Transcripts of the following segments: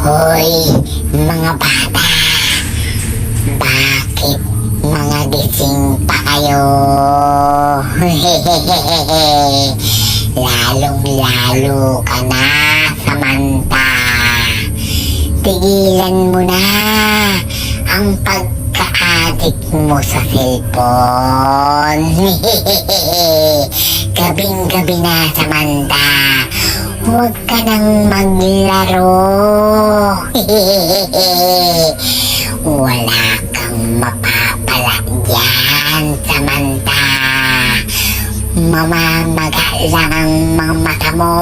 Hoy, mga bata, bakit mga gising pa kayo? Lalong-lalo ka na, Samantha. Tigilan mo na ang pagka-addict mo sa cellphone. Gabing-gabi na, Samantha. Huwag ka nang maglaro. Wala kang mapapala dyan, Samantha. Mamamaga lang ang mga mata mo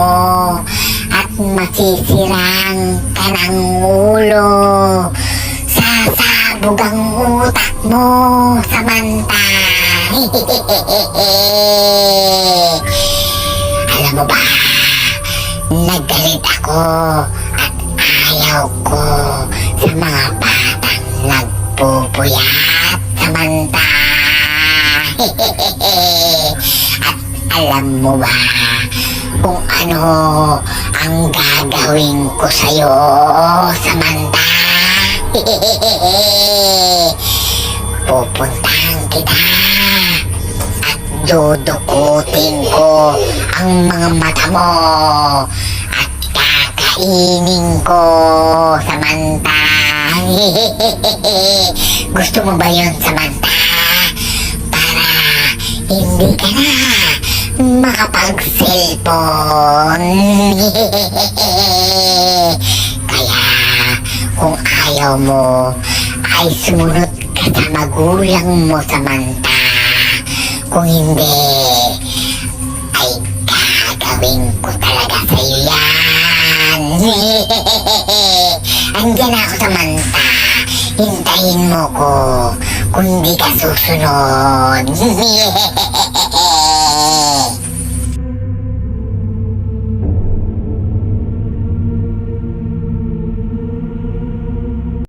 at masisirang ka ng ulo. Sasabog ang utak mo, Samantha. Alam mo ba, naggalit ako at ayaw ko sa mga batang nagpupuyat, Samantha. At alam mo ba kung ano ang gagawin ko sa'yo, Samantha? Pupuntahan kita at dudukutin ko ang mga mata mo at kakainin ko, Samantha. Gusto mo ba yun, Samantha? Para hindi ka na makapag-cellphone. Kaya kung ayaw mo ay sumunod ka sa magulang mo, Samantha. Kung hindi ay gagawin ko talaga sa'yo yan. Andiyan ako, Samantha. Hintayin mo ko kung hindi ka susunod.